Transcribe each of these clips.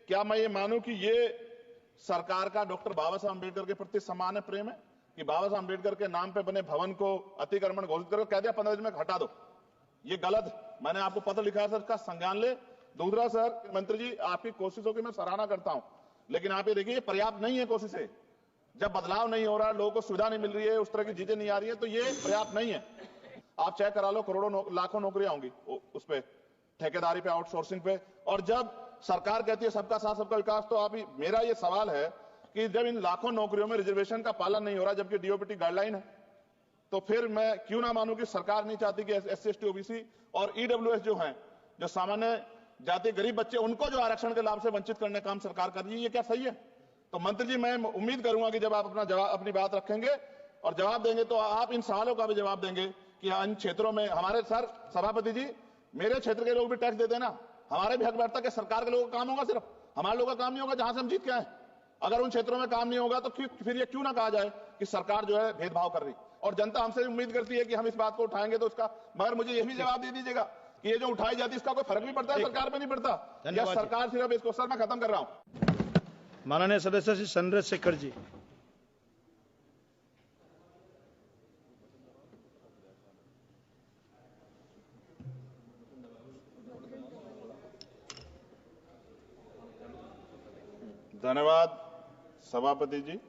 क्या मैं ये मानूं कि ये सरकार का डॉक्टर बाबा साहब अम्बेडकर के प्रति सम्मान है, प्रेम है कि बाबा साहब अम्बेडकर के नाम पे बने भवन को अतिक्रमण घोषित करके कह दिया 15 दिन में हटा दो? ये गलत है। मैंने आपको पत्र लिखा है सर, इसका संज्ञान ले। दूसरा सर, मंत्री जी आपकी कोशिशों की मैं सराहना करता हूं, लेकिन आप ये देखिए ये पर्याप्त नहीं है कोशिशें। जब बदलाव नहीं हो रहा, लोगों को सुविधा नहीं मिल रही है, उस तरह की चीजें नहीं आ रही है, तो ये पर्याप्त नहीं है। आप चेक करा लो, करोड़ों लाखों नौकरियां होंगी उस पे, ठेकेदारी पे, आउटसोर्सिंग पे। और जब सरकार कहती है सबका साथ सबका विकास, तो आप मेरा ये सवाल है कि जब इन लाखों नौकरियों में रिजर्वेशन का पालन नहीं हो रहा, जबकि डीओपीटी गाइडलाइन है, तो फिर मैं क्यों ना मानूं कि सरकार नहीं चाहती कि SC ST OBC और EWS जो हैं, जो सामान्य जाति गरीब बच्चे, उनको जो आरक्षण के लाभ से वंचित करने का काम सरकार कर रही है। ये क्या सही है? तो मंत्री जी, मैं उम्मीद करूंगा कि जब आप अपनी बात रखेंगे और जवाब देंगे, तो आप इन सवालों का भी जवाब देंगे कि इन क्षेत्रों में हमारे सर सभापति जी, मेरे क्षेत्र के लोग भी टैक्स देते हैं ना, हमारे भी हक बैठता कि सरकार के लोगों का काम होगा, सिर्फ हमारे लोगों का काम नहीं होगा जहां से हम जीत के आए। अगर उन क्षेत्रों में काम नहीं होगा तो फिर ये क्यों ना कहा जाए कि सरकार जो है भेदभाव कर रही। और जनता हमसे उम्मीद करती है कि हम इस बात को उठाएंगे तो उसका, मगर मुझे ये भी जवाब दे दीजिएगा कि ये जो उठाई जाती है इसका कोई फर्क भी पड़ता है सरकार पे? नहीं पड़ता। या सरकार सिर्फ इसको, सर मैं खत्म कर रहा हूं। माननीय सदस्य श्री चंद्र शेखर जी। धन्यवाद सभापति जी।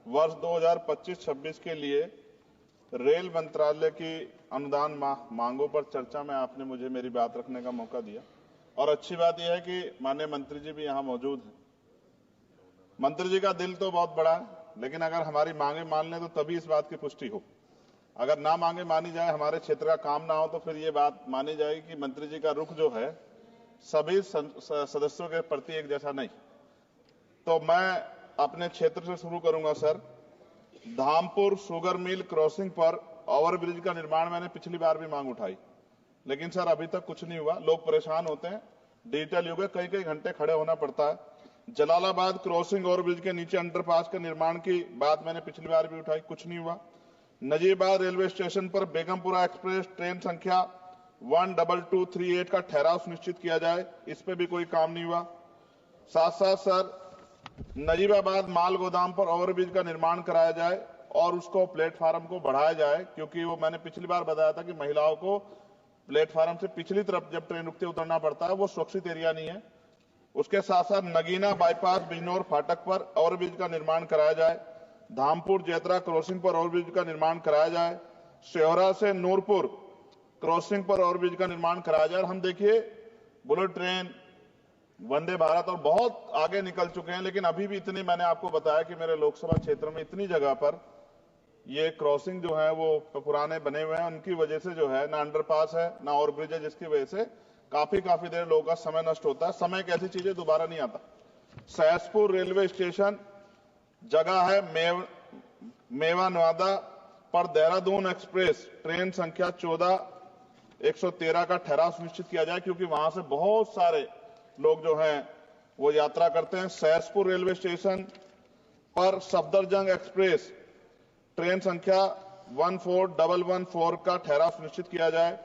वर्ष 2025-26 के लिए रेल मंत्रालय की अनुदान मांगों पर चर्चा में आपने मुझे मेरी बात रखने का मौका दिया, और अच्छी बात यह है कि माननीय मंत्री जी भी यहां मौजूद हैं। मंत्री जी का दिल तो बहुत बड़ा है, लेकिन अगर हमारी मांगे मान लें तो तभी इस बात की पुष्टि हो। अगर ना मांगे मानी जाए, हमारे क्षेत्र का काम ना हो, तो फिर ये बात मानी जाएगी कि मंत्री जी का रुख जो है सभी सदस्यों के प्रति एक जैसा नहीं। तो मैं अपने क्षेत्र से शुरू करूंगा sir. Dhampur sugar mill crossing पर ओवरब्रिज का निर्माण मैंने पिछली बार भी मांग उठाई, लेकिन सर अभी तक कुछ नहीं हुआ। लोग परेशान होते हैं, डिजिटल युग है, कई कई घंटे खड़े होना पड़ता है। जलालाबाद क्रॉसिंग ओवरब्रिज के नीचे अंडरपास के निर्माण की बात मैंने पिछली बार भी उठाई, कुछ नहीं हुआ। नजीबाद रेलवे स्टेशन पर बेगमपुरा एक्सप्रेस ट्रेन संख्या 12238 का ठहराव सुनिश्चित किया जाए, इस पे भी कोई काम नहीं हुआ। साथ साथ सर, नजीबाबाद माल गोदाम पर ओवरब्रिज का निर्माण कराया जाए और उसको प्लेटफार्म को बढ़ाया जाए, क्योंकि वो मैंने पिछली बार बताया था कि महिलाओं को प्लेटफार्म से पिछली तरफ जब ट्रेन रुकते उतरना पड़ता है, वो सुरक्षित एरिया नहीं है। उसके साथ साथ नगीना बाईपास बिजनौर फाटक पर ओवरब्रिज का निर्माण कराया जाए। धामपुर जेतरा क्रॉसिंग पर ओवरब्रिज का निर्माण कराया जाए। शेहरा से नूरपुर क्रॉसिंग पर ओवरब्रिज का निर्माण कराया जाए। हम देखिए, बुलेट ट्रेन, वंदे भारत और बहुत आगे निकल चुके हैं, लेकिन अभी भी इतनी, मैंने आपको बताया कि मेरे लोकसभा क्षेत्र में इतनी जगह पर ये क्रॉसिंग जो है वो पुराने बने हुए हैं, उनकी वजह से जो है ना अंडरपास है ना ओवरब्रिज है, जिसकी वजह से काफी देर लोगों का समय नष्ट होता है। समय एक ऐसी चीज है दोबारा नहीं आता। सहसपुर रेलवे स्टेशन जगह है मेवा नवादा पर देहरादून एक्सप्रेस ट्रेन संख्या 14113 का ठहराव सुनिश्चित किया जाए, क्योंकि वहां से बहुत सारे लोग जो हैं वो यात्रा करते हैं। सहसपुर रेलवे स्टेशन पर सफदरजंग एक्सप्रेस ट्रेन संख्या 14114 का ठहराव सुनिश्चित किया जाए।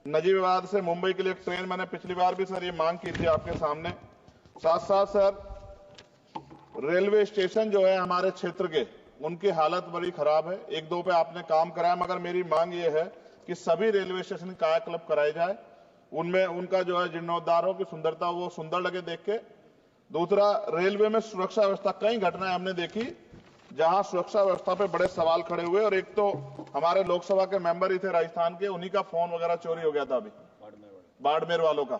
नजीबाबाद से मुंबई के लिए एक ट्रेन, मैंने पिछली बार भी सर ये मांग की थी आपके सामने। साथ साथ सर, रेलवे स्टेशन जो है हमारे क्षेत्र के, उनकी हालत बड़ी खराब है। एक दो पे आपने काम कराया, मगर मेरी मांग ये है कि सभी रेलवे स्टेशन कायाकल्प कराए जाए, उनमें उनका जो है जीर्णोद्धार हो, की सुंदरता वो सुंदर लगे देख के। दूसरा, रेलवे में सुरक्षा व्यवस्था, कई घटनाएं हमने देखी जहां सुरक्षा व्यवस्था पे बड़े सवाल खड़े हुए, और एक तो हमारे लोकसभा के मेंबर ही थे राजस्थान के, उन्हीं का फोन वगैरह चोरी हो गया था अभी बाड़मेर वालों का।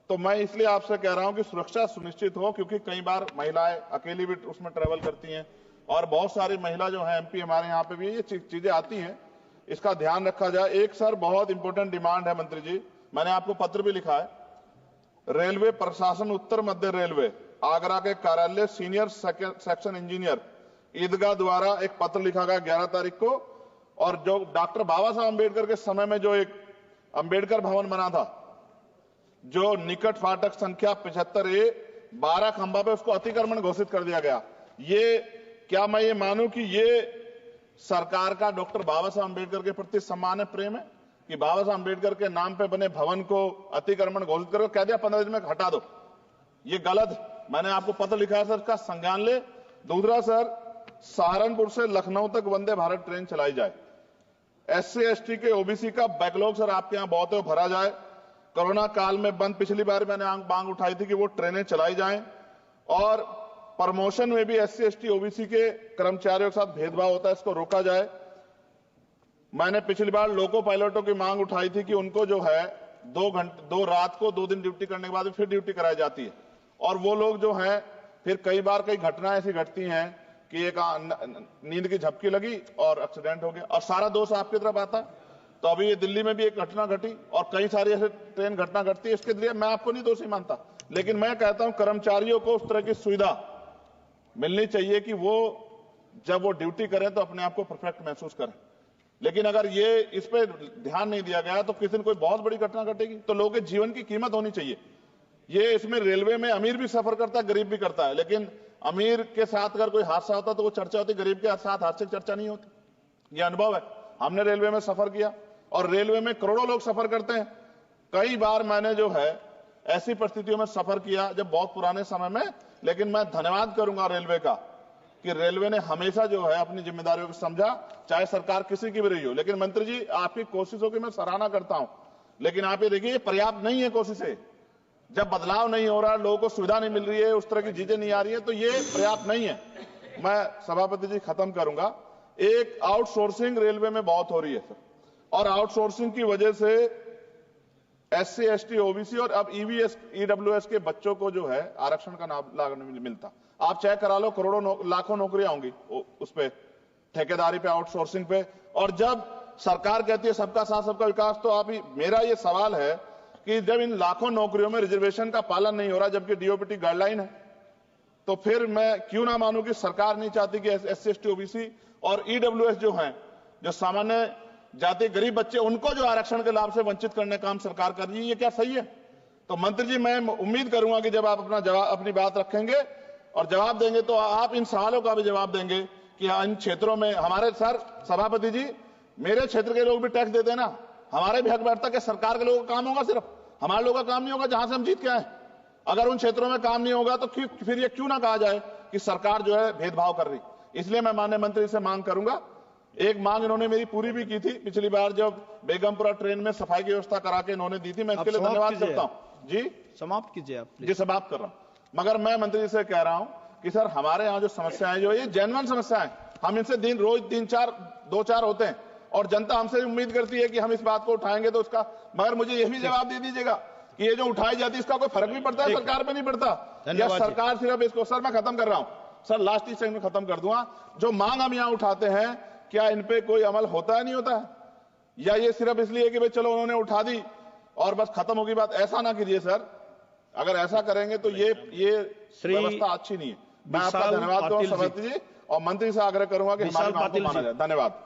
तो मैं इसलिए आपसे कह रहा हूं कि सुरक्षा सुनिश्चित हो, क्योंकि कई बार महिलाएं अकेली भी उसमें ट्रेवल करती हैं, और बहुत सारी महिला जो है MP हमारे यहाँ पे भी ये चीजें आती हैं, इसका ध्यान रखा जाए। एक सर बहुत इंपॉर्टेंट डिमांड है मंत्री जी, मैंने आपको पत्र भी लिखा है। रेलवे प्रशासन उत्तर मध्य रेलवे आगरा के कार्यालय सीनियर सेक्शन इंजीनियर ईदगाह द्वारा एक पत्र लिखा गया 11 तारीख को, और जो डॉक्टर बाबा साहब अम्बेडकर के समय में जो एक अम्बेडकर भवन बना था, जो निकट फाटक संख्या 75A 12 खंबा पे, उसको अतिक्रमण घोषित कर दिया गया। ये क्या मैं ये मानूं कि ये सरकार का डॉक्टर बाबा साहब अम्बेडकर के प्रति सम्मान है, प्रेम है कि बाबा साहब अम्बेडकर के नाम पे बने भवन को अतिक्रमण घोषित करके कह दिया 15 दिन में हटा दो? ये गलत है। मैंने आपको पत्र लिखा है सर, इसका संज्ञान ले। दूसरा सर, सहारनपुर से लखनऊ तक वंदे भारत ट्रेन चलाई जाए। SC ST के OBC का बैकलॉग सर आपके यहां बहुत है, भरा जाए। कोरोना काल में बंद, पिछली बार मैंने मांग उठाई थी कि वो ट्रेनें चलाई जाएं। और प्रमोशन में भी SC ST OBC के कर्मचारियों के साथ भेदभाव होता है, इसको रोका जाए। मैंने पिछली बार लोको पायलटों की मांग उठाई थी कि उनको जो है 2 रात को 2 दिन ड्यूटी करने के बाद फिर ड्यूटी कराई जाती है, और वो लोग जो हैं फिर कई बार कई घटनाएं ऐसी घटती हैं कि एक नींद की झपकी लगी और एक्सीडेंट हो गया, और सारा दोष आपकी तरफ आता। तो अभी ये दिल्ली में भी एक घटना घटी और कई सारी ऐसे ट्रेन घटना घटती है। इसके लिए मैं आपको नहीं दोषी मानता, लेकिन मैं कहता हूं कर्मचारियों को उस तरह की सुविधा मिलनी चाहिए कि वो जब वो ड्यूटी करें तो अपने आप को परफेक्ट महसूस करें। लेकिन अगर ये इस पे ध्यान नहीं दिया गया तो किसी दिन कोई बहुत बड़ी घटना घटेगी, तो लोगों के जीवन की कीमत होनी चाहिए। ये इसमें रेलवे में अमीर भी सफर करता है, गरीब भी करता है, लेकिन अमीर के साथ अगर कोई हादसा होता तो वो चर्चा होती, गरीब के साथ हादसे की चर्चा नहीं होती। ये अनुभव है, हमने रेलवे में सफर किया और रेलवे में करोड़ों लोग सफर करते हैं। कई बार मैंने जो है ऐसी परिस्थितियों में सफर किया जब बहुत पुराने समय में, लेकिन मैं धन्यवाद करूंगा रेलवे का कि रेलवे ने हमेशा जो है अपनी जिम्मेदारियों को समझा, चाहे सरकार किसी की भी रही हो। लेकिन मंत्री जी, आपकी कोशिशों की मैं सराहना करता हूं, लेकिन आप ये देखिए पर्याप्त नहीं है कोशिशें। जब बदलाव नहीं हो रहा, लोगों को सुविधा नहीं मिल रही है, उस तरह की चीजें नहीं आ रही है, तो ये पर्याप्त नहीं है। मैं सभापति जी खत्म करूंगा। एक आउटसोर्सिंग रेलवे में बहुत हो रही है सर, और आउटसोर्सिंग की वजह से SC ST OBC और अब EWS के बच्चों को जो है आरक्षण का लाभ नहीं मिलता। आप चेक करा लो, करोड़ों लाखों नौकरियां होंगी उस पे, ठेकेदारी पे, आउटसोर्सिंग पे। और जब सरकार कहती है सबका साथ सबका विकास, तो आप ही, मेरा ये सवाल है कि जब इन लाखों नौकरियों में रिजर्वेशन का पालन नहीं हो रहा, जबकि DOPT गाइडलाइन है, तो फिर मैं क्यों ना मानूं कि सरकार नहीं चाहती कि SC ST OBC और EWS जो हैं, जो सामान्य जाति गरीब बच्चे, उनको जो आरक्षण के लाभ से वंचित करने का काम सरकार कर रही है। ये क्या सही है? तो मंत्री जी, मैं उम्मीद करूंगा कि जब आप अपनी बात रखेंगे और जवाब देंगे तो आप इन सवालों का भी जवाब देंगे कि इन क्षेत्रों में हमारे सर सभापति जी, मेरे क्षेत्र के लोग भी टैक्स देते हैं ना, हमारे भी हक बैठता कि सरकार के लोगों का काम होगा, सिर्फ हमारे लोगों का काम नहीं होगा जहां से हम जीत के आए। अगर उन क्षेत्रों में काम नहीं होगा तो फिर ये क्यों ना कहा जाए कि सरकार जो है भेदभाव कर रही। इसलिए मैं माननीय मंत्री से मांग करूंगा, एक मांग इन्होंने मेरी पूरी भी की थी पिछली बार जब बेगमपुरा ट्रेन में सफाई की व्यवस्था करा के इन्होंने दी थी, मैं इसके लिए धन्यवाद करता हूं। जी समाप्त कीजिए आप जी। समाप्त कर रहा हूं, मगर मैं मंत्री जी से कह रहा हूं कि सर हमारे यहाँ जो समस्याएं जो ये जेन्युइन समस्याएं, हम इनसे रोज 2-4 होते हैं और जनता हमसे उम्मीद करती है कि हम इस बात को उठाएंगे तो उसका, मगर मुझे ये भी जवाब दे दीजिएगा कि ये जो उठाई जाती है इसका कोई फर्क भी पड़ता है, सरकार पे नहीं पड़ता, या सरकार सिर्फ इसको। सर मैं खत्म कर रहा हूं सर, लास्ट सेकंड में खत्म कर दूंगा। जो मांग हम यहाँ उठाते हैं, क्या इन पे कोई अमल होता है, नहीं होता है, या ये सिर्फ इसलिए कि भाई चलो उन्होंने उठा दी और बस खत्म होगी बात? ऐसा ना कीजिए सर, अगर ऐसा करेंगे तो ये व्यवस्था अच्छी नहीं है। मैं आपका धन्यवाद दूंगा सभापति जी, और मंत्री से आग्रह करूंगा कि हमारी मांग को माना जाए। धन्यवाद।